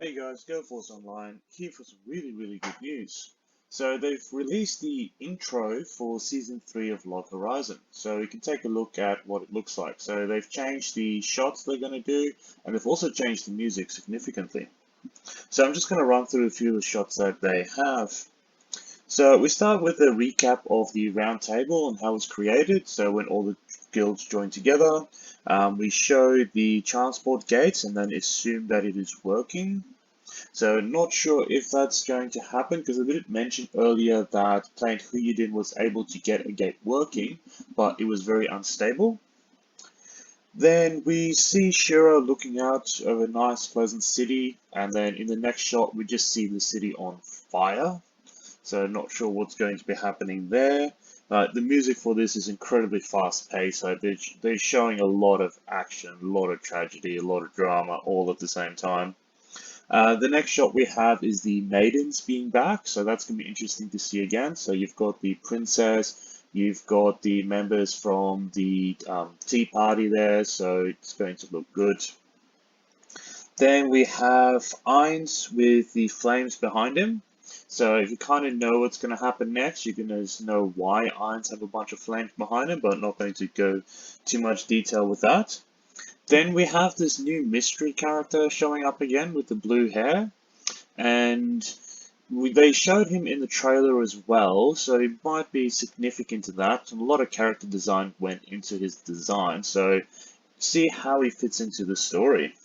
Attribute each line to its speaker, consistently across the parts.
Speaker 1: Hey guys, GoForce Online here for some really good news. So they've released the intro for Season 3 of Log Horizon. So you can take a look at what it looks like. So they've changed the shots they're going to do, and they've also changed the music significantly. So I'm just going to run through a few of the shots that they have. So we start with a recap of the round table and how it was created. So when all the guilds join together, we show the transport gates and then assume that it is working. So not sure if that's going to happen because I did mention earlier that Planet Huyudin was able to get a gate working, but it was very unstable. Then we see Shira looking out over a nice pleasant city, and then in the next shot we just see the city on fire. So not sure what's going to be happening there. The music for this is incredibly fast paced, so they're showing a lot of action, a lot of tragedy, a lot of drama all at the same time. The next shot we have is the maidens being back, so that's going to be interesting to see again. So you've got the princess, you've got the members from the tea party there, so it's going to look good. Then we have Ainz with the flames behind him. So if you kind of know what's going to happen next, you're going to know why Ainz have a bunch of flames behind him, but not going to go too much detail with that. Then we have this new mystery character showing up again with the blue hair, and they showed him in the trailer as well, so it might be significant to that. And a lot of character design went into his design, so see how he fits into the story.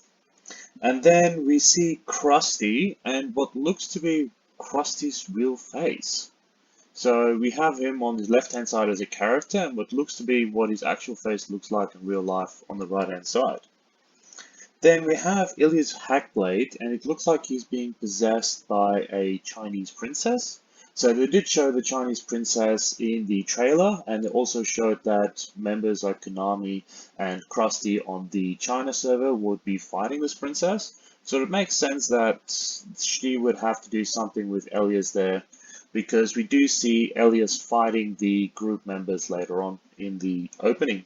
Speaker 1: And then we see Krusty and what looks to be Krusty's real face. So we have him on his left-hand side as a character and what looks to be what his actual face looks like in real life on the right-hand side. Then we have Ilius Hackblade, and it looks like he's being possessed by a Chinese princess. So they did show the Chinese princess in the trailer, and they also showed that members like Konami and Krusty on the China server would be fighting this princess. So it makes sense that she would have to do something with Elias there, because we do see Elias fighting the group members later on in the opening.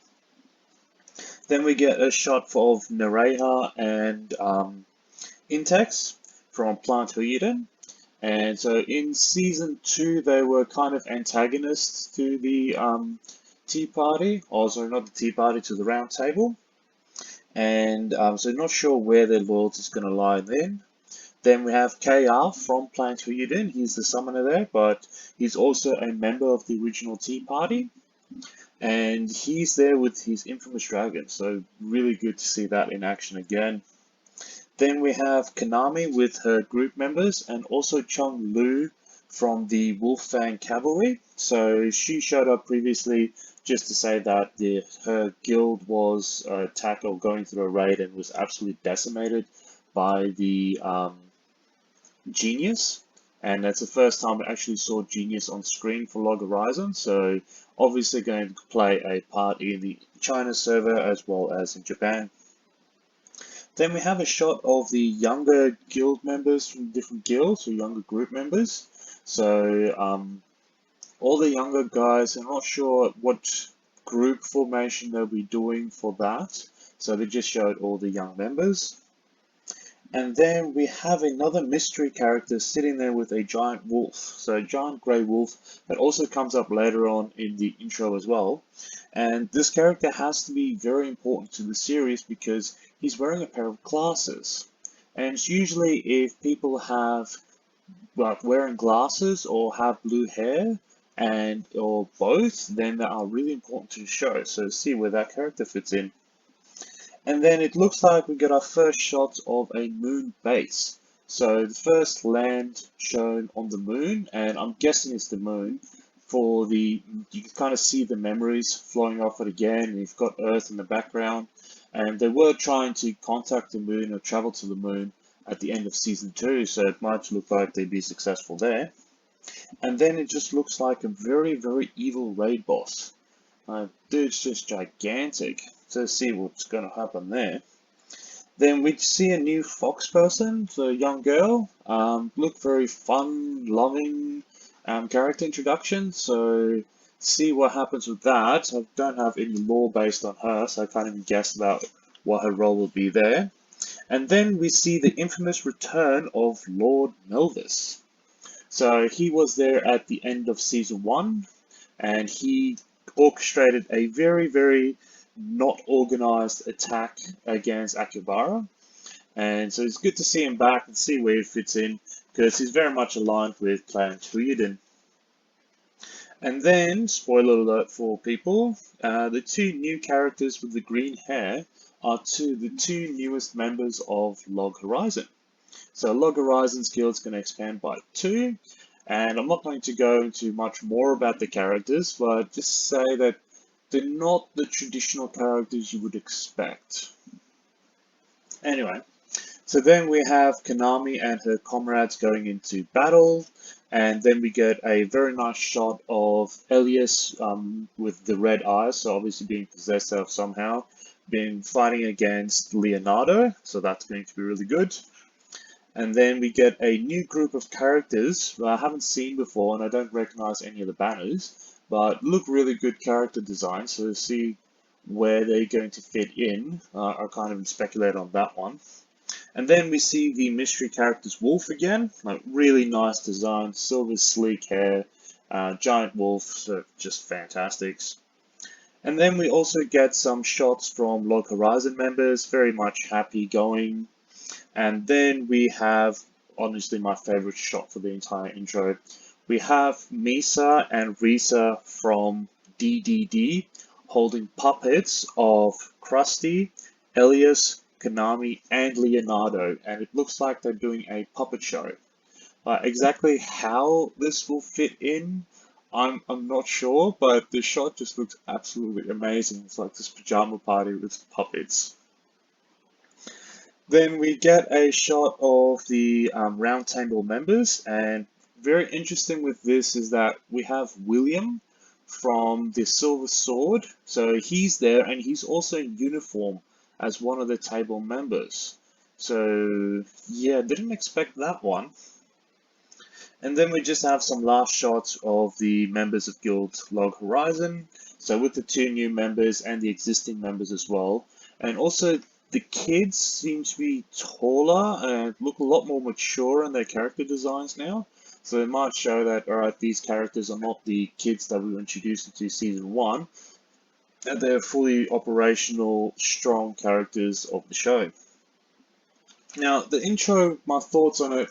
Speaker 1: Then we get a shot of Nereha and Intex from Plant Huyuden. And so in season 2, they were kind of antagonists to the Tea Party, or sorry, not the Tea Party, to the Round Table. And so not sure where their loyalty is going to lie then. Then we have KR from Plant Huyuden. He's the summoner there, but he's also a member of the original Tea Party. And he's there with his infamous dragon, so really good to see that in action again. Then we have Konami with her group members and also Chung Lu from the Wolffang Cavalry. So she showed up previously just to say that her guild was attacked or going through a raid and was absolutely decimated by the Genius. And that's the first time I actually saw Genius on screen for Log Horizon, so obviously going to play a part in the China server as well as in Japan. Then we have a shot of the younger guild members from different guilds, or younger group members. So all the younger guys, I'm not sure what group formation they'll be doing for that, so they just showed all the young members. And then we have another mystery character sitting there with a giant wolf. So a giant grey wolf that also comes up later on in the intro as well. And this character has to be very important to the series because he's wearing a pair of glasses. And it's usually if people have like wearing glasses or have blue hair and or both, then they are really important to the show. So see where that character fits in. And then it looks like we get our first shot of a moon base. So the first land shown on the moon, and I'm guessing it's the moon, you can kind of see the memories flowing off it again, and you've got Earth in the background. And they were trying to contact the moon or travel to the moon at the end of season 2, so it might look like they'd be successful there. And then it just looks like a very evil raid boss. Dude's just gigantic. So see what's going to happen there. Then we see a new fox person, so a young girl. Look very fun, loving character introduction. So see what happens with that. I don't have any lore based on her, so I can't even guess about what her role will be there. And then we see the infamous return of Lord Melvis. So he was there at the end of season 1, and he orchestrated a very, very not organized attack against Akibara. And so it's good to see him back and see where he fits in, because he's very much aligned with Clan Tuyiden. And then, spoiler alert for people, the two new characters with the green hair are the two newest members of Log Horizon. So Log Horizon's guild is going to expand by 2, and I'm not going to go into much more about the characters, but just say that they're not the traditional characters you would expect. Anyway, so then we have Konami and her comrades going into battle, and then we get a very nice shot of Ilius with the red eyes, so obviously being possessed of somehow, been fighting against Leonardo, so that's going to be really good. And then we get a new group of characters that I haven't seen before, and I don't recognize any of the banners, but look really good character design, so to see where they're going to fit in, I kind of speculate on that one. And then we see the mystery characters Wolf again, like really nice design, silver sleek hair, giant wolf, so just fantastic. And then we also get some shots from Log Horizon members, very much happy going. And then we have, honestly, my favorite shot for the entire intro. We have Misa and Risa from DDD holding puppets of Krusty, Elias, Konami, and Leonardo, and it looks like they're doing a puppet show. Exactly how this will fit in, I'm not sure, but the shot just looks absolutely amazing. It's like this pajama party with puppets. Then we get a shot of the round table members, and very interesting with this is that we have William from the Silver Sword. So he's there, and he's also in uniform as one of the table members. So yeah, didn't expect that one. And then we just have some last shots of the members of Guild Log Horizon. So with the two new members and the existing members as well. And also the kids seem to be taller and look a lot more mature in their character designs now. So it might show that, alright, these characters are not the kids that we were introduced into season 1. And they're fully operational, strong characters of the show. Now, the intro, my thoughts on it,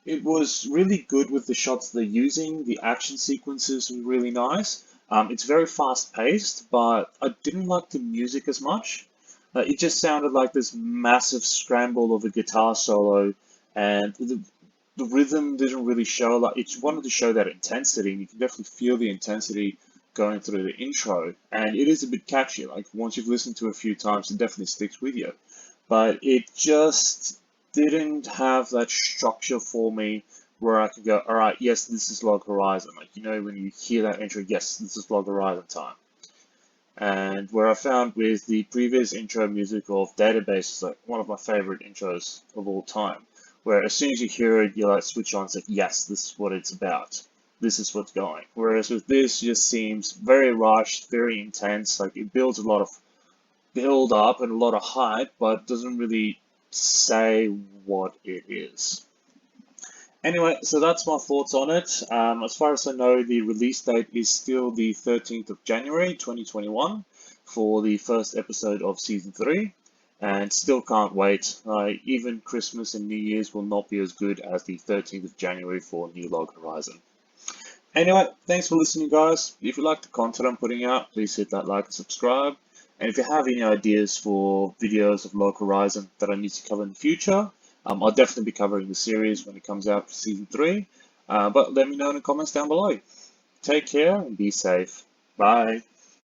Speaker 1: it was really good with the shots they're using. The action sequences were really nice. It's very fast paced, but I didn't like the music as much. It just sounded like this massive scramble of a guitar solo, and the rhythm didn't really show. Like it wanted to show that intensity, and you can definitely feel the intensity going through the intro. And it is a bit catchy. Like once you've listened to it a few times, it definitely sticks with you. But it just didn't have that structure for me where I could go, all right, yes, this is Log Horizon. Like, you know, when you hear that intro, yes, this is Log Horizon time. And where I found with the previous intro music of Database is like one of my favorite intros of all time, where as soon as you hear it, you like switch on, it's like, yes, this is what it's about. This is what's going. Whereas with this, it just seems very rushed, very intense. Like it builds a lot of build up and a lot of hype, but doesn't really say what it is. Anyway, so that's my thoughts on it. As far as I know, the release date is still the 13th of January 2021 for the first episode of Season 3, and still can't wait. Even Christmas and New Year's will not be as good as the 13th of January for New Log Horizon. Anyway, thanks for listening, guys. If you like the content I'm putting out, please hit that like and subscribe. And if you have any ideas for videos of Log Horizon that I need to cover in the future, I'll definitely be covering the series when it comes out for Season 3. But let me know in the comments down below. Take care and be safe. Bye.